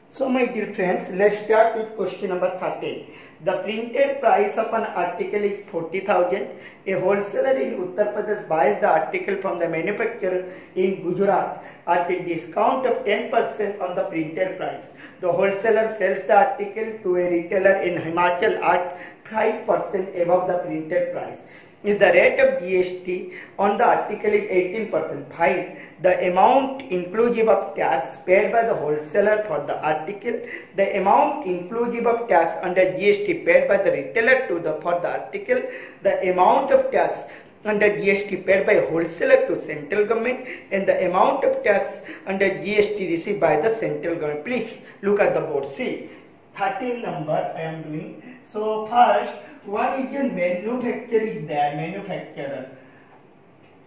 So my dear friends, let's start with question number 13. The printed price of an article is 40,000. A wholesaler in Uttar Pradesh buys the article from the manufacturer in Gujarat at a discount of 10% on the printed price. The wholesaler sells the article to a retailer in Himachal at 5% above the printed price. If the rate of GST on the article is 18%, find the amount inclusive of tax paid by the wholesaler for the article, the amount inclusive of tax under GST paid by the retailer for the article, the amount of tax under GST paid by wholesaler to central government, and the amount of tax under GST received by the central government. Please look at the board. See, 13 number I am doing. So first, what is your manufacturer is there?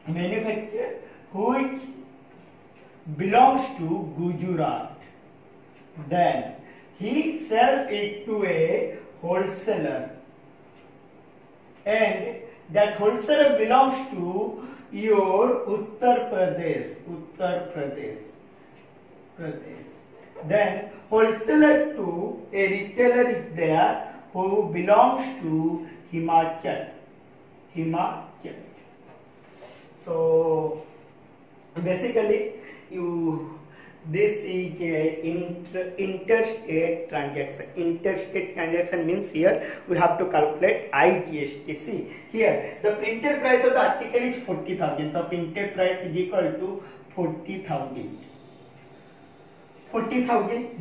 Manufacturer which belongs to Gujarat. Then he sells it to a wholesaler, and that wholesaler belongs to your Uttar Pradesh. Then wholesaler to a retailer is there who belongs to Himachal. So basically, this is a interstate transaction. Interstate transaction means here we have to calculate IGST. See here, the printed price of the article is 40,000. So printed price is equal to 40,000.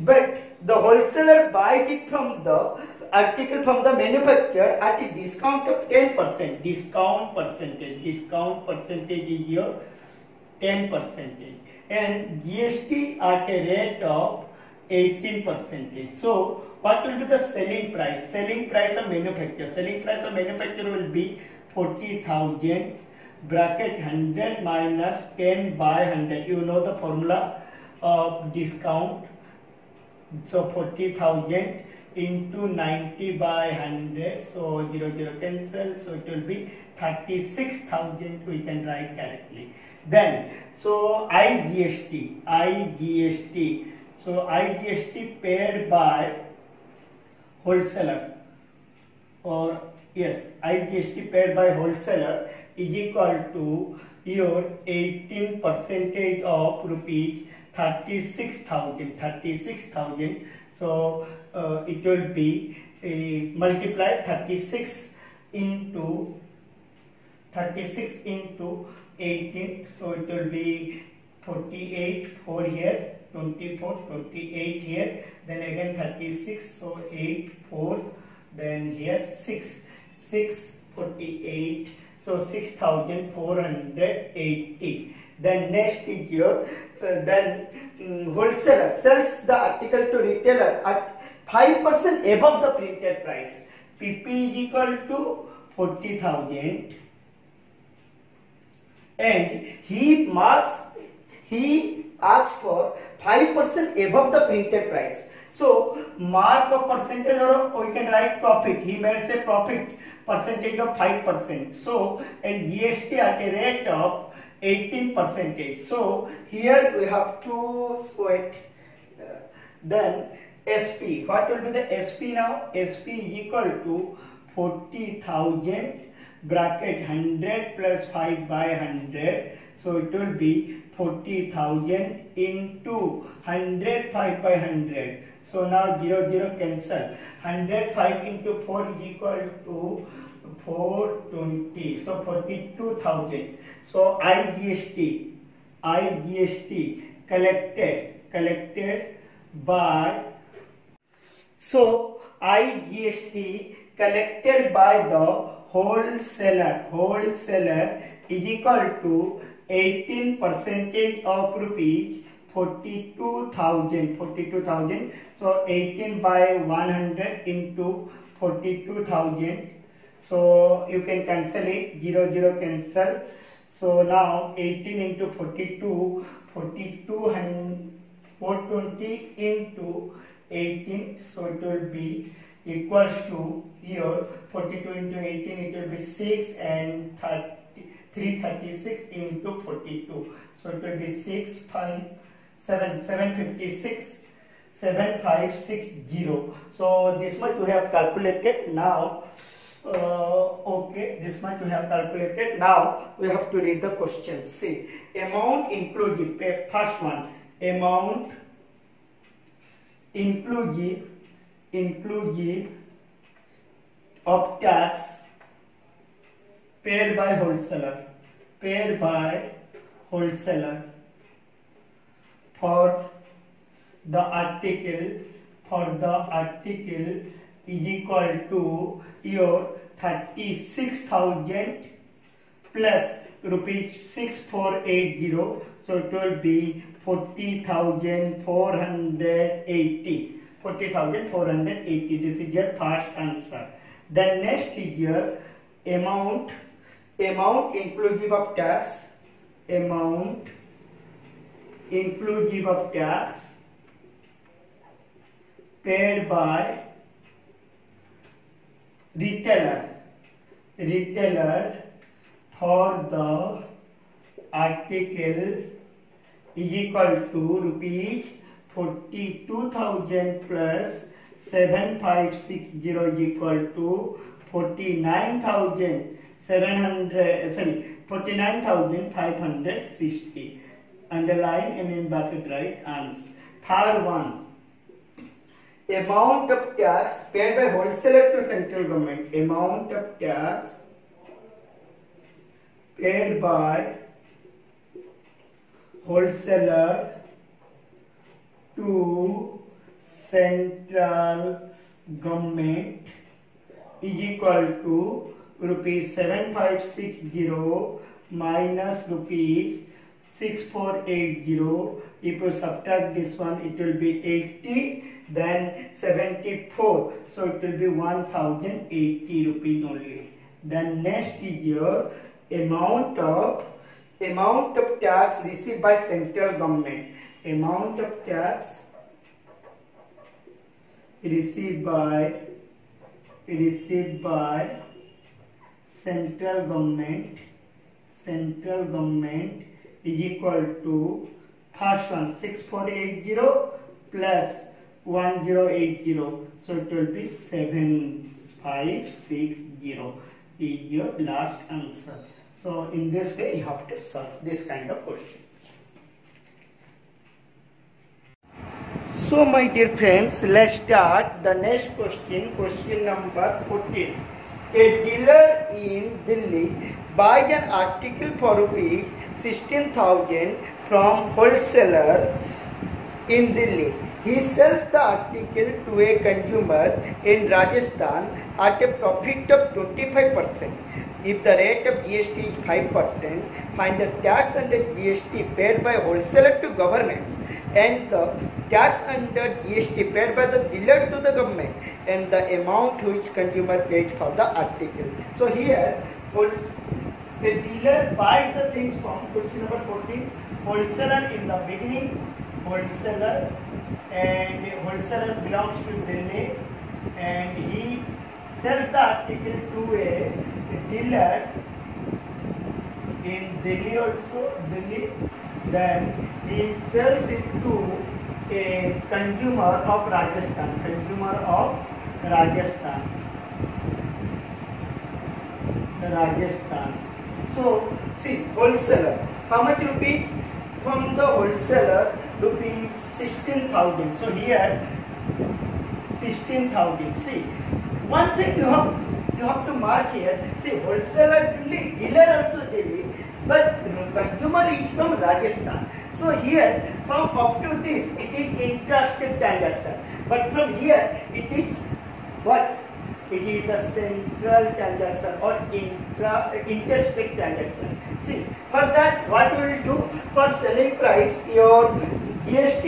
But the wholesaler buys it from the article from the manufacturer at a discount of 10%. Discount percentage is your 10%, and GST at a rate of 18%. So what will be the selling price? Selling price of manufacturer. Selling price of manufacturer will be 40,000 bracket 100 minus 10 by 100. You know the formula of discount. So 40,000 into 90 by 100, so 0 cancel, so it will be 36,000. We can write directly. Then so IGST, so IGST paid by wholesaler, or yes, IGST paid by wholesaler is equal to your 18% of rupees 36,000. So it will be multiply 36 into 18, so it will be 48, 4 here, 24, 28 here, then again 36, so 8, 4, then here 6, 48, so 6,480. Then next is your wholesaler sells the article to retailer at 5% above the printed price. PP is equal to 40,000, and he asks for 5% above the printed price. So mark of percentage, or we can write profit. He may say profit percentage of 5%. So and GST at a rate of 18%. So here we have to wait. Then SP. What will be the SP now? SP is equal to 40,000 bracket 100 plus 5 by 100. So it will be 40,000 into 100 5 by 100. So now 0 cancel. 105 into 4 is equal to 420. So 42,000. So IGST collected by. So IGST collected by the wholesaler is equal to 18% of rupees 42,000. So 18 by 100 into 42,000. So you can cancel it. 0 cancel. So now 18 into 42, 420 into 18. So it will be equals to here 42 into 18. It will be 6 and 336 into 42. So it will be 756 7560. So this much we have calculated now. Okay, this much we have calculated. Now we have to read the question. See, amount inclusive, first one, amount inclusive of tax paid by wholesaler for the article is equal to your 36,000 plus rupees 6480, so it will be 40,480. 40,480. This is your first answer. Then next is your amount inclusive of tax, amount inclusive of tax paid by retailer for the article is equal to rupees 42,000 plus 7560 is equal to 49,560. Underline and in bracket write answer. Third one, amount of tax paid by wholesaler to central government. Amount of tax paid by wholesaler to central government is equal to rupees 7560 minus rupees 6480. If you subtract this one, it will be 80, then 74, so it will be 1080 rupees only. Then next is your amount of tax received by central government. Amount of tax received by central government is equal to first one 6480 plus 1080, so it will be 7560 is your last answer. So in this way you have to solve this kind of question. So my dear friends, let's start the next question. Question number 14. A dealer in Delhi buys an article for rupees 16,000 from wholesaler in Delhi. He sells the article to a consumer in Rajasthan at a profit of 25%. If the rate of GST is 5%, find the tax under GST paid by wholesaler to governments and the tax under GST paid by the dealer to the government and the amount which consumer pays for the article. So here, the dealer buys the things from, question number 14, wholesaler in the beginning, wholesaler, and wholesaler belongs to Delhi and he sells the article to a dealer in Delhi also, then he sells it to a consumer of Rajasthan, So see, wholesaler, how much rupees from the wholesaler? Rupees 16,000. So here 16,000. See, one thing you have to mark here. See, wholesaler Delhi, dealer also Delhi, but consumer is from Rajasthan. So here, from up to this, it is intrastate transaction. But from here, it is what? It is the central transaction or interstate transaction. See, for that, what we will do? For selling price, your GST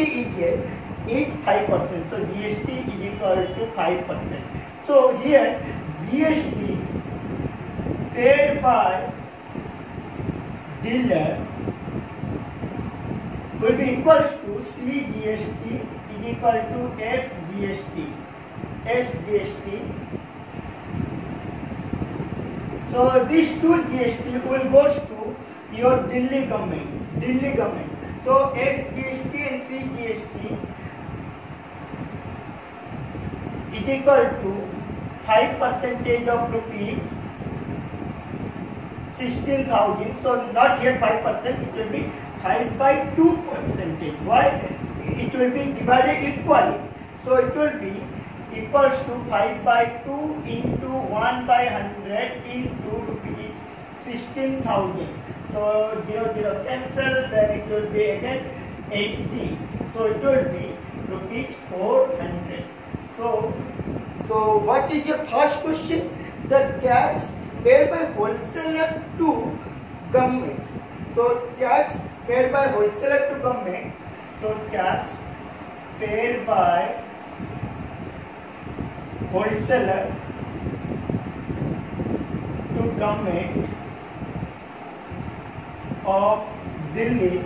is 5%. So GST is equal to 5%. So here, GST paid by dealer will be equals to CGST is equal to SGST. So these two GST will goes to your Delhi government. So SGST and CGST is equal to 5% of rupees 16,000. So not here 5%, it will be 5/2%. Why? It will be divided equally. So it will be equals to 5/2 into 1/100 into rupees 16,000. So 0 cancel, then it will be again 80. So it will be rupees 400. So what is your first question? The tax paid by wholesaler to governments. So tax paid by wholesaler to government. So tax paid by wholesaler to government of Delhi,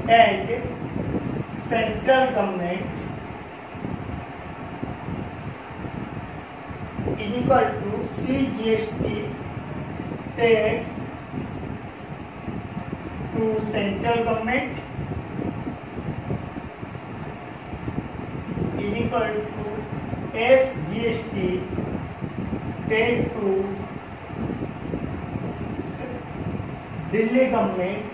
and central government is equal to CGST paid to central government is equal to SGST paid to Delhi government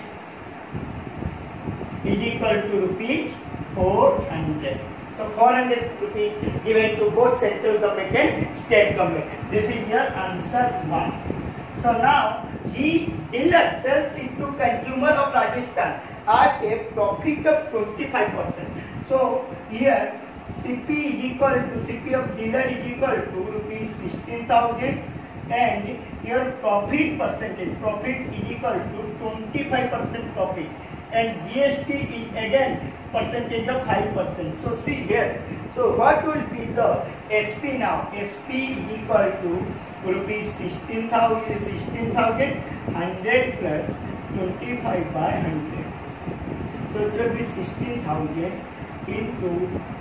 is equal to rupees 400. So 400 rupees given to both central government and state government. This is your answer 1. So now dealer sells it to consumer of Rajasthan at a profit of 25%. So here CP of dealer is equal to rupees 16,000, and your profit is equal to 25% profit, and GST is again percentage of 5%. So see here, so what will be the SP now? SP is equal to rupees 16,000 100 plus 25/100. So it will be 16,000 into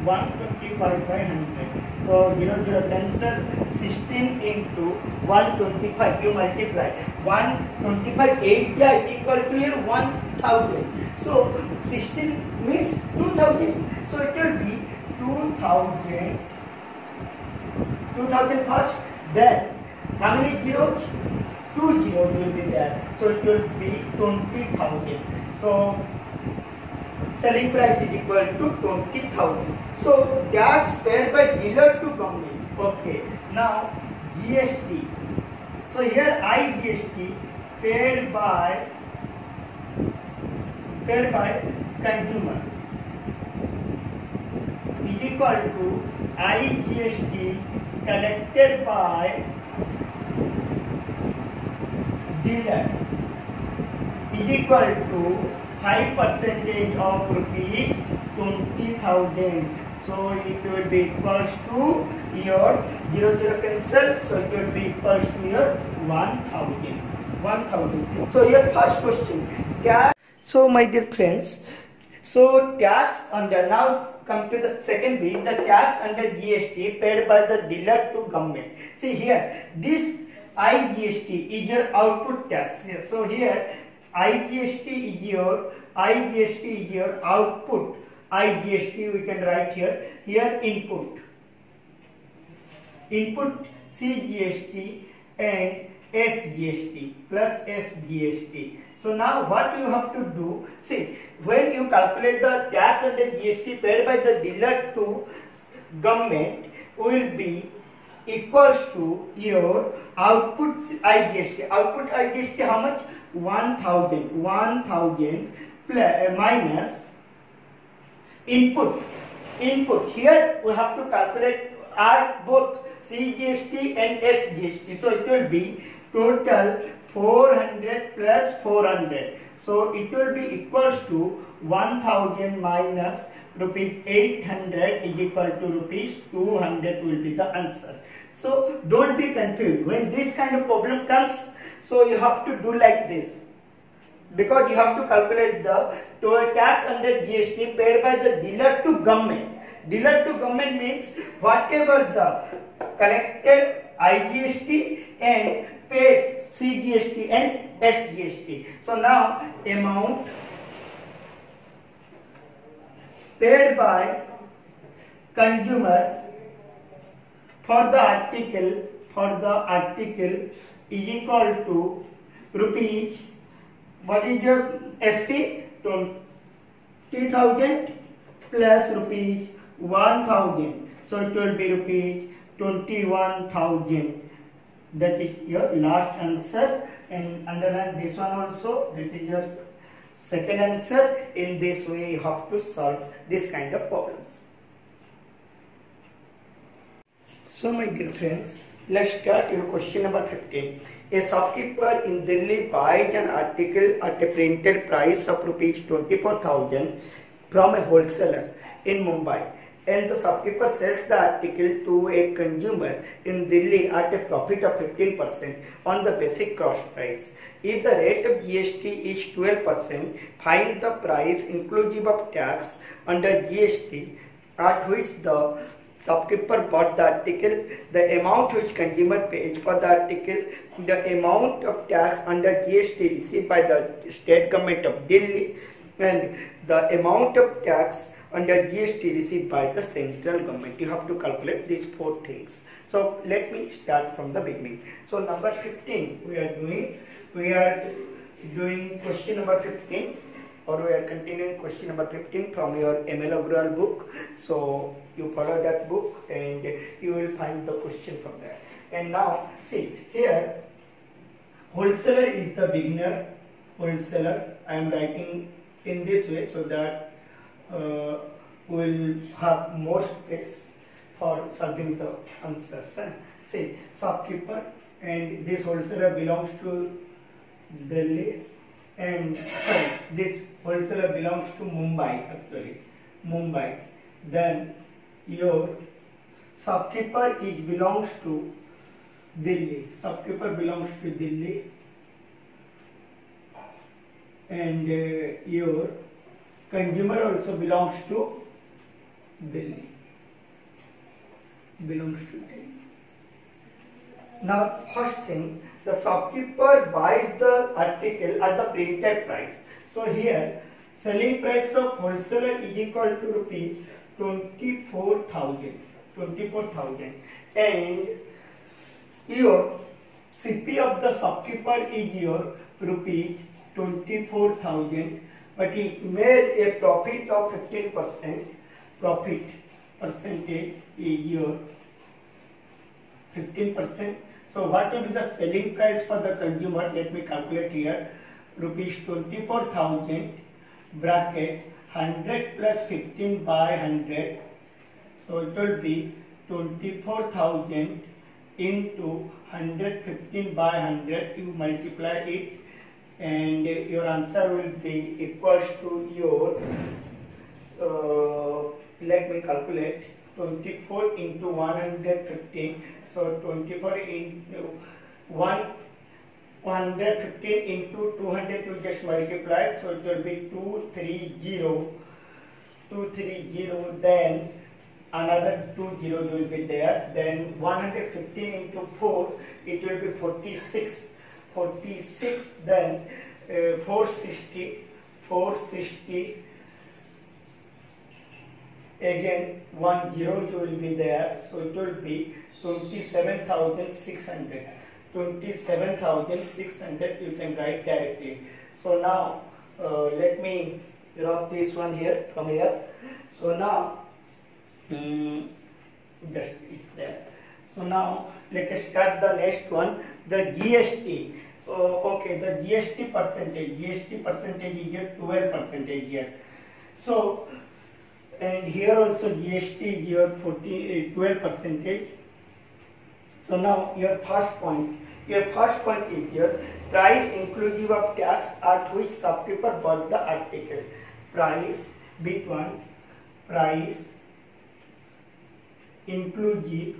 125/100. So 0 cancel, 16 into 125, you multiply 125 8 is equal to here 1000. So 16 means 2000. So it will be 2000 first, then how many zeros? 2 zeros will be there. So it will be 20,000. So selling price is equal to 20,000. So tax paid by dealer to government. Okay. Now GST. So here IGST paid by consumer is equal to IGST collected by dealer is equal to 5% of rupees 20,000. So it will be equals to your 0 cancel. So it will be equals to your 1,000. So your first question. So my dear friends, so tax under, now come to the second bit, the tax under GST paid by the dealer to government. See here, this IGST is your output tax. So here IGST is your output. IGST we can write here input CGST and SGST plus SGST. So now what you have to do, see, when you calculate the tax under GST paid by the dealer to government will be equals to your output IGST. Output IGST how much? 1,000 plus minus input. Here we have to calculate both CGST and SGST. So it will be total 400 plus 400. So it will be equals to 1,000 minus rupees 800 is equal to rupees 200 will be the answer. So don't be confused when this kind of problem comes. So you have to do like this, because you have to calculate the total tax under GST paid by the dealer to government. Dealer to government means whatever the collected IGST and paid CGST and SGST. So now amount paid by consumer for the article is equal to rupees, what is your SP, 20,000 plus rupees 1,000, so it will be rupees 21,000. That is your last answer, and underline this one also. This is your second answer. In this way you have to solve this kind of problems. So my dear friends, let's start your question number 15. A shopkeeper in Delhi buys an article at a printed price of rupees 24,000 from a wholesaler in Mumbai, and the shopkeeper sells the article to a consumer in Delhi at a profit of 15% on the basic cost price. If the rate of GST is 12%, find the price inclusive of tax under GST at which the shopkeeper bought the article, the amount which consumer pays for the article, the amount of tax under GST received by the state government of Delhi, and the amount of tax under GST received by the central government. You have to calculate these four things. So let me start from the beginning. So number 15 we are doing question number 15, or we are continuing question number 15 from your ML Agrawal book. So you follow that book and you will find the question from there. And now see here, wholesaler is the beginner. Wholesaler, I am writing in this way so that will have more space for solving the answers. See, shopkeeper, and this wholesaler belongs to Delhi, and this wholesaler belongs to Mumbai, actually Mumbai. Then your shopkeeper belongs to Delhi. Shopkeeper belongs to Delhi, and your consumer also belongs to Delhi. Now, first thing, the shopkeeper buys the article at the printed price. So here, selling price of wholesaler is equal to rupees 24,000, and your CP of the shopkeeper is your rupees 24,000, but he made a profit of 15%. Profit percentage is your 15%. So what would be the selling price for the consumer? Let me calculate here. Rupees 24,000 bracket 100 plus 15 by 100. So it will be 24,000 into 115 by 100. You multiply it, and your answer will be equals to your let me calculate, 24 into 115. So 24 into 115 into 200 you just multiply, so it will be 230, then another 20 will be there, then 115 into 4 it will be 46, then 460, again 10 will be there, so it will be 27,600. You can write directly. So now let me drop this one here from here. So now just is there. So now let us start the next one, the GST. Okay, the GST percentage is here 12% here. So and here also GST is your 12%. So now your first point is your price inclusive of tax at which shopkeeper bought the article. Price, bit one, price inclusive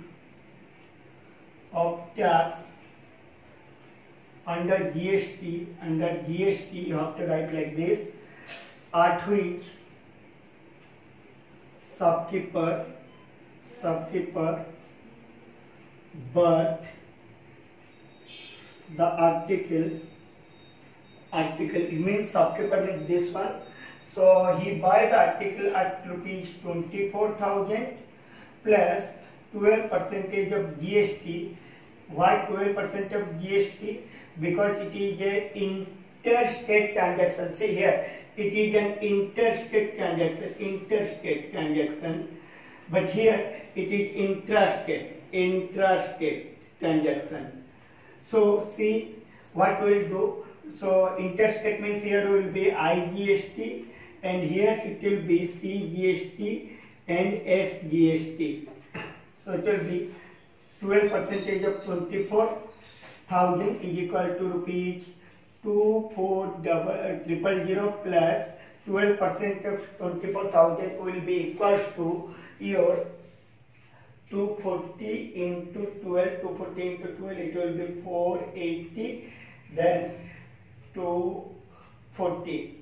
of tax under GST. You have to write like this, at which shopkeeper bought the article, it means shopkeeper means this one. So he buy the article at rupees 24,000 plus 12% of GST. Why 12% of GST? Because it is a interstate transaction. See here, it is an interstate transaction, but here it is intrastate transaction. So see what we will do. So interstate means here will be IGST and here it will be CGST and SGST. So it will be 12% of 24,000 is equal to rupees 24,000 plus 12% of 24,000 will be equals to your 240 into 12, 240 into 12, it will be 480, then 240.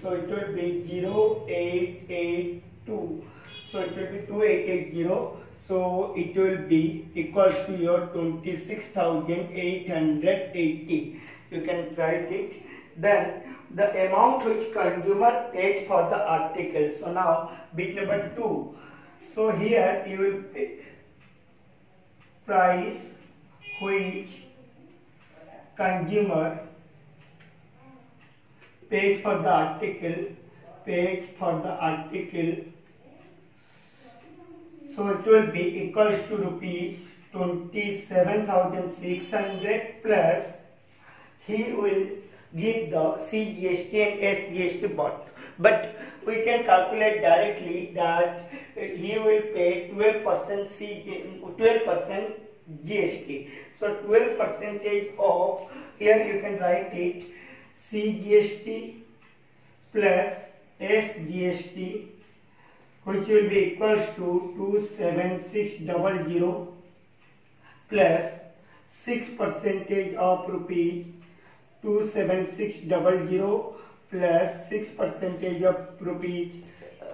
So it will be 0882. So it will be 2880. So it will be equals to your 26,880. You can write it. Then the amount which consumer pays for the article. So now bit number 2. So here you will pay price which consumer paid for the article. So it will be equals to rupees 27,600 plus he will give the CGST and SGST both. But we can calculate directly that he will pay 12% GST. So 12% of, here you can write it, CGST plus SGST, which will be equals to 27600 plus 6% of rupees 27600 plus 6% of rupees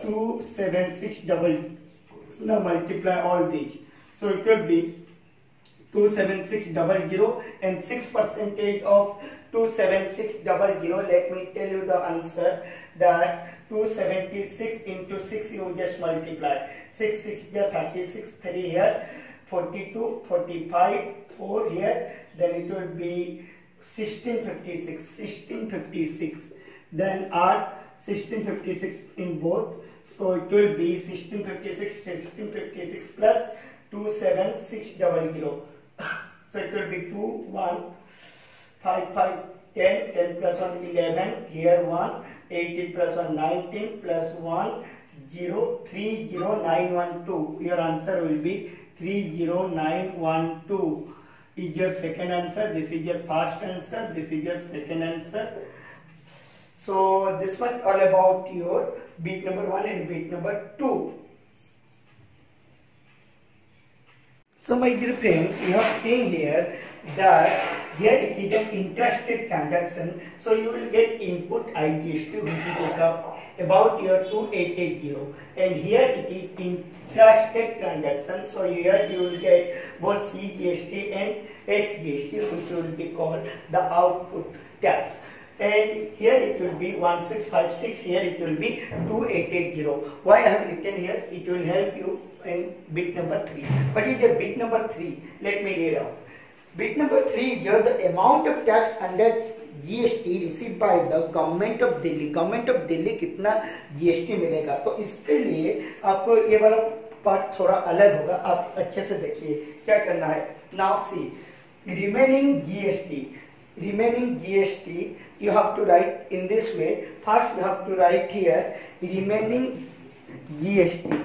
27600. Now multiply all these. So it will be 27600 and 6% of 27600. Let me tell you the answer, that 276 into 6 you just multiply. 6 6 here, 36, 3 here, 42, 45, 4 here, then it will be 1656. Then add 1656 in both. So it will be 1656 plus 27600. So it will be 2, 1, 5, 5, 10, 10 plus 1, 11, here 1, 18 plus 1, 19, plus 1, 0, 30912. Your answer will be 30912. Is your second answer. This is your first answer. This is your second answer. So this was all about your bit number 1 and bit number 2. So my dear friends, you have seen here that here it is an intrastate transaction. So you will get input IGST which is about your 2880, and here it is intrastate transaction. So here you will get both CGST and SGST, which will be called the output tax. And here it will be 1656, here it will be 2880. Why I have written here? It will help you in bit number 3. What is your bit number 3? Let me read out. Bit number 3 is the amount of tax under GST received by the government of Delhi. Government of Delhi कितना GST मिलेगा. तो इसके लिए आपको ये वाला part थोड़ा अलग होगा. आप अच्छे से देखिए क्या करना है. Now see remaining GST you have to write in this way. First you have to write here remaining GST.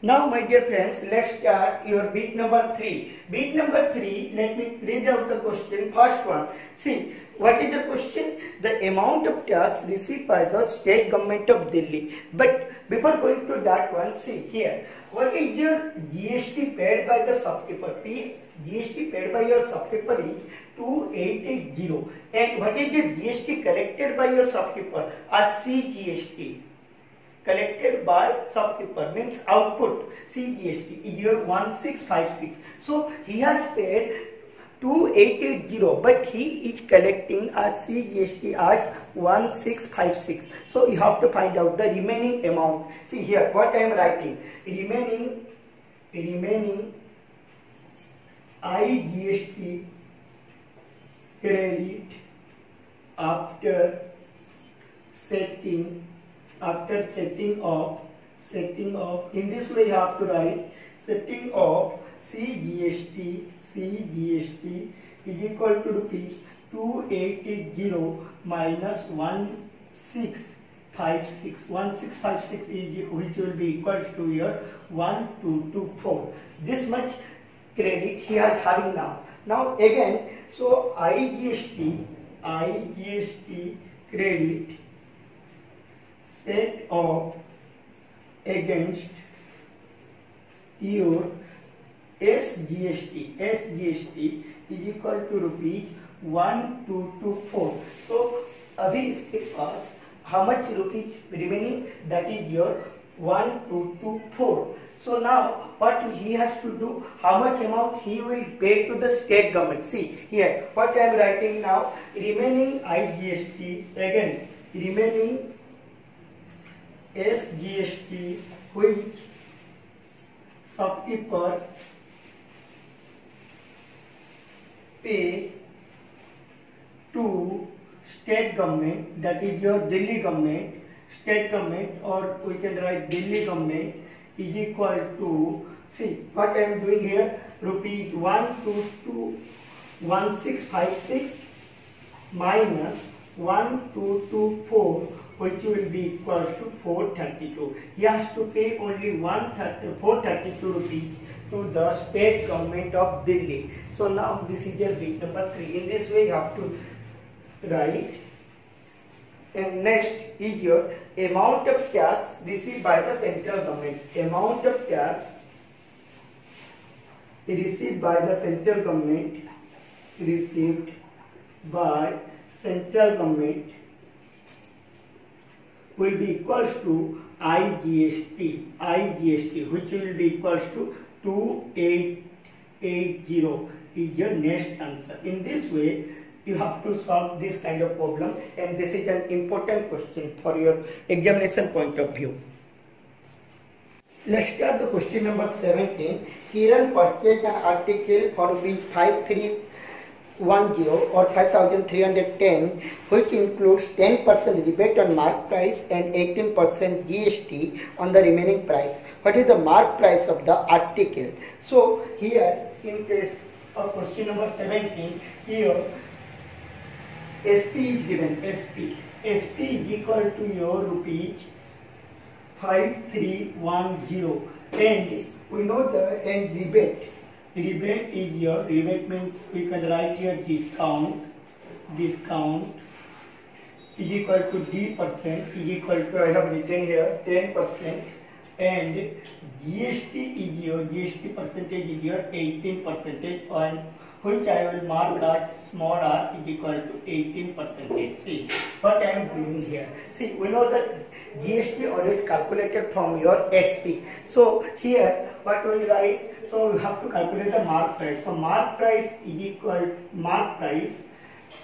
Now my dear friends, let's start your bit number 3. Bit number 3, let me read out the question. First one, see what is the question? The amount of tax received by the state government of Delhi. But before going to that one, see here, what is your GST paid by the shopkeeper? GST paid by your shopkeeper is 2880. And what is the GST collected by your shopkeeper? As CGST. Collected by shopkeeper means output. CGST is your 1656. So he has paid 2880, but he is collecting as CGST as 1656. So you have to find out the remaining amount. See here what I am writing. Remaining IGST credit after setting of in this way you have to write setting of CGST is equal to rupees 2880 minus 1656 is, which will be equals to your 1224. This much credit he is having now. Now again, so IGST credit set off against your SGST is equal to rupees 1224. So अभी इसके पास how much rupees remaining, that is your 1224. So now what he has to do, how much amount he will pay to the state government. See here what I am writing now, remaining IGST, again remaining SGST which shopkeeper pay to state government, that is your Delhi government, state government, or we can write Delhi government, is equal to, see what I am doing here, rupees 1656 minus 1224, which will be equal to 432. He has to pay only 432 rupees to the state government of Delhi. So now this is your bit number 3. In this way you have to write. And next is your amount of tax received by the central government. Amount of tax received by the central government, will be equals to IGST, which will be equals to 2880 is your next answer. In this way you have to solve this kind of problem, and this is an important question for your examination point of view. Let's start the question number 17. Kiran purchased an article for rupees 5310 or 5310, which includes 10% rebate on mark price and 18% GST on the remaining price. What is the mark price of the article? So here in case of question number 17, here SP is given. SP is equal to your rupees 5310, and we know the rebate is your, rebate means we can write here discount is equal to D% is equal to, I have written here 10%, and GST is your, GST percentage is your 18%, on which I will mark as small r is equal to 18%. See what I am doing here. See, we know that GST always calculated from your SP. So here what we will write, so we have to calculate the mark price. So mark price is equal mark price,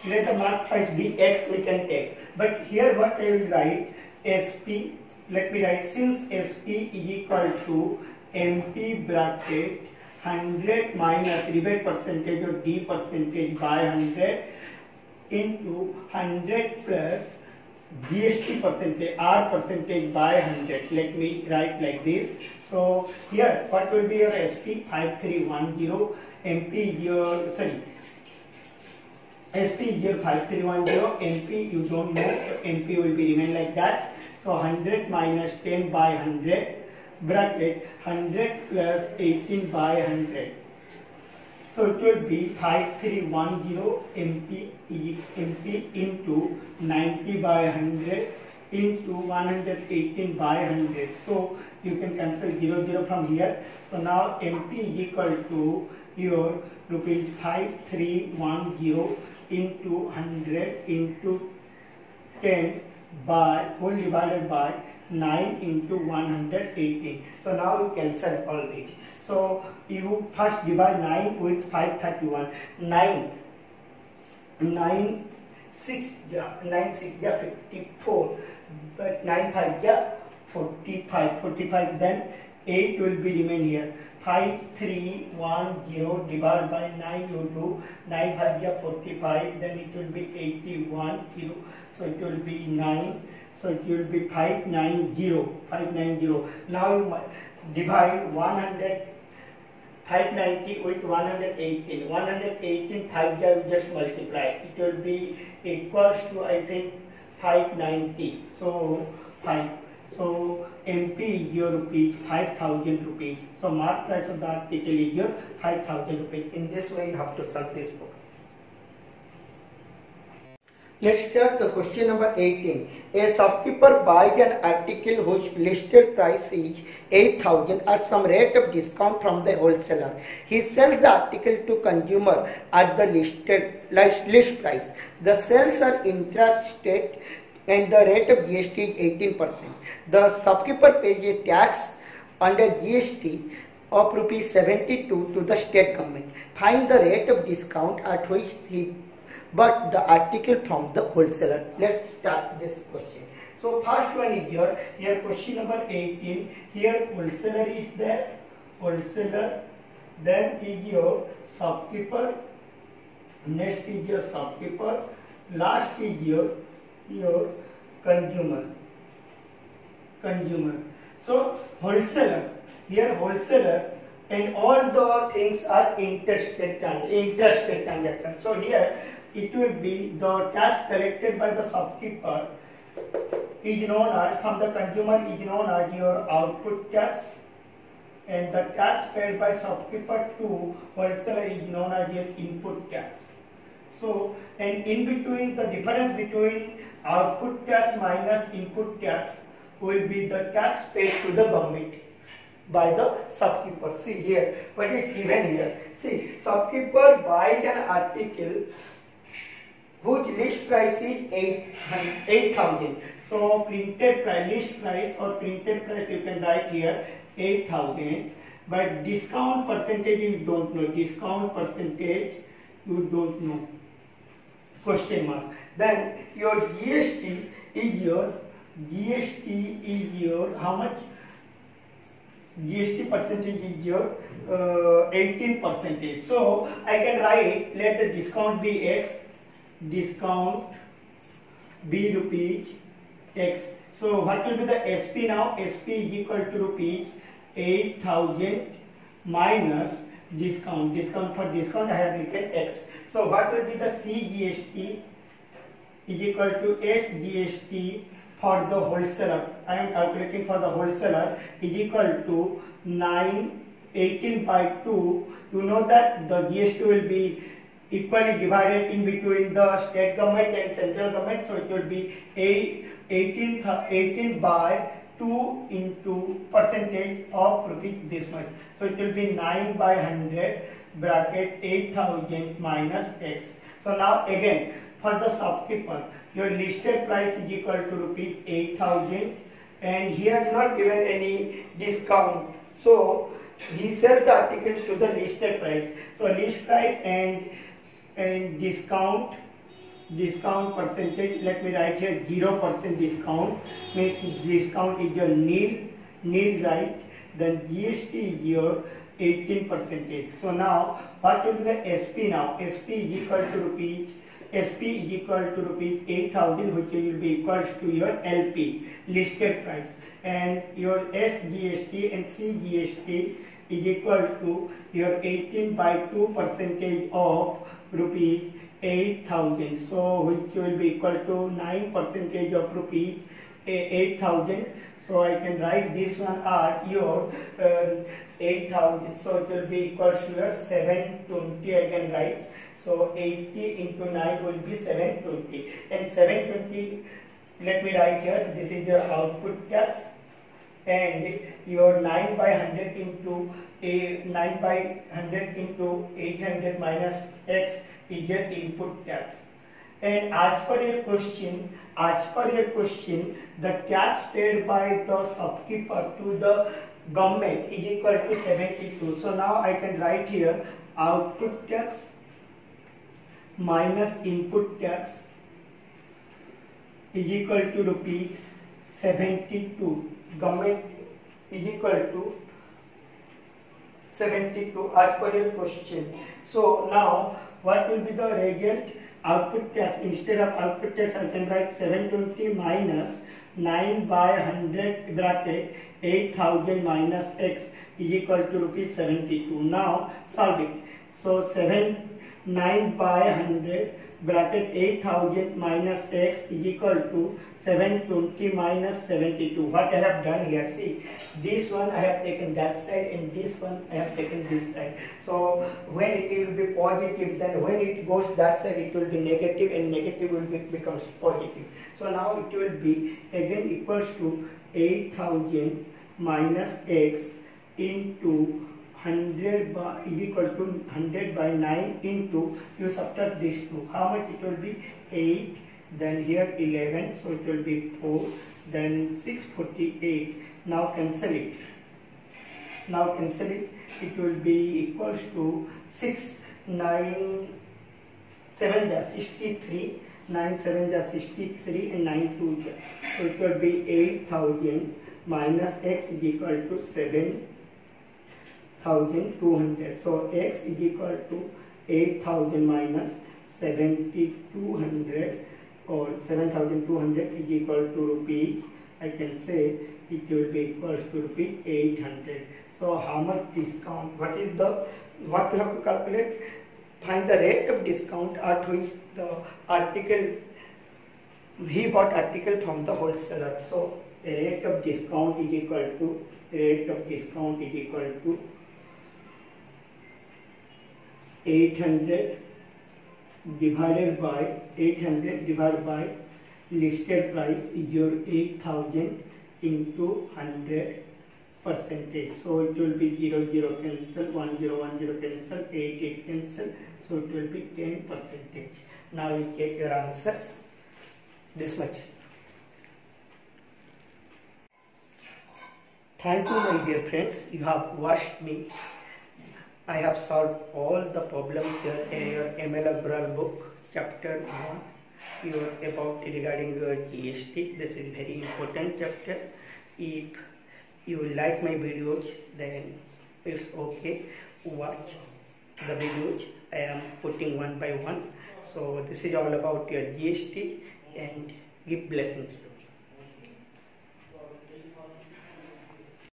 let the mark price be X we can take. But here what I will write, SP, let me write, since SP is equal to MP bracket 100 minus rebate percentage or D percentage by 100 into 100 plus GST percentage, R percentage by 100. Let me write like this. So here what will be your SP 5310, MP is your, sorry, SP is your 5310, MP you don't know, so MP will be remain like that. So 100 minus 10 by 100 bracket 100 plus 18 by 100. So it will be 5310 MP into 90 by 100 into 118 by 100. So you can cancel 0 from here. So now MP is equal to your rupees 5310 into 100 into 10 by whole divided by 9 into 118. So now you cancel all these. So you first divide 9 with 531. 9 6 ja 54, but 9 5 ja 45, then 8 will be remain here. 5310 divided by 9 you do 9 5 ja 45, then it will be 81 kilo, so it will be 9, so it will be 590. Now you divide 590 with 118. 5 ja you just multiply, it will be equals to I think 590. So 5. So MP is your rupees 5,000 rupees. So mark price of the article is your 5,000 rupees. In this way you have to solve this book. Let's start the question number 18. A shopkeeper buys an article whose listed price is 8,000 at some rate of discount from the wholesaler. He sells the article to consumer at the list price. The sales are intrastate and the rate of GST is 18%. The shopkeeper pays a tax under GST of rupees 72 to the state government. Find the rate of discount at which he bought the article from the wholesaler. Let's start this question. So first one is here question number 18. Here wholesaler is there, wholesaler, then is your shopkeeper, next is your shopkeeper, last is your consumer. So wholesaler, here wholesaler, and all the things are interstate transaction. So here it will be the tax collected by the shopkeeper is known as, from the consumer is known as your output tax, and the tax paid by shopkeeper to wholesaler is known as your input tax. So, and in between, the difference between output tax minus input tax will be the tax paid to the government by the shopkeeper. See here, what is given here. See, shopkeeper buys an article whose list price is 8,000. So printed price, list price or printed price you can write here 8,000. But discount percentage you don't know. Discount percentage you don't know. Question mark. Then your GST is your how much? GST percentage is your 18%. So I can write, let the discount be X, discount be rupees X. So what will be the SP now? SP is equal to rupees 8,000 minus discount. Discount, for discount I have written X. So what will be the CGST is equal to SGST for the wholesaler. I am calculating for the wholesaler is equal to 18 by 2. You know that the GST will be equally divided in between the state government and central government. So it will be 18 by 2 into percentage of rupees this much. So it will be 9 by 100 bracket 8,000 minus X. So now again for the shopkeeper, your listed price is equal to rupees 8,000 and he has not given any discount. So he sells the articles to the listed price. So list price and discount percentage, let me write here 0% discount, means discount is your nil, right? Then GST is your 18%. So now what will be the SP now? SP is equal to rupees 8,000, which will be equals to your LP, listed price, and your SGST and CGST is equal to your 18 by 2% of rupees 8,000. So which will be equal to 9% of rupees 8,000. So I can write this one as your 8,000. So it will be equal to your 720. I can write. So 80 into 9 will be 720. And 720, let me write here. This is your output tax. And your 9 by 100 into 800 minus X is your input tax. And as per your question, the tax paid by the shopkeeper to the government is equal to 72. So now I can write here output tax minus input tax is equal to rupees 72. Government is equal to 72 as per your question. So now what will be the result? Output tax, instead of output tax I can write 720 minus 9 by 100 bracket 8000 minus x is equal to rupees 72. Now solve it. So 9 by 100 bracket 8000 minus x is equal to 720 minus 72. What I have done here, see, this one I have taken that side and this one I have taken this side. So when it will be positive, then when it goes that side it will be negative, and negative will becomes positive. So now it will be again equals to 8000 minus x into 100 by is equal to 100 by 9 into, you subtract these two, how much it will be? 8, then here 11, so it will be 4, then 648. Now cancel it. It will be equals to 6, 9, 7 are 63, 9 7 are 63, and 9 2 are. So it will be 8000 minus x is equal to 7200. So x is equal to 8000 minus 7200, or 7200 is equal to rupee, I can say it will be equals to rupee 800. So how much discount? What we have to calculate? Find the rate of discount at which the article, he bought article from the wholesaler. So rate of discount is equal to 800 divided by listed price is your 8000 into 100 percentage. So it will be 0 0 cancel, 1 0 1 0 cancel, 8 8 cancel. So it will be 10%. Now you get your answers. This much. Thank you, my dear friends. You have watched me. I have solved all the problems here in your ML Agrawal book, chapter 1, regarding your GST. This is very important chapter. If you like my videos, then it's okay. Watch the videos I am putting one by one. So this is all about your GST, and give blessings.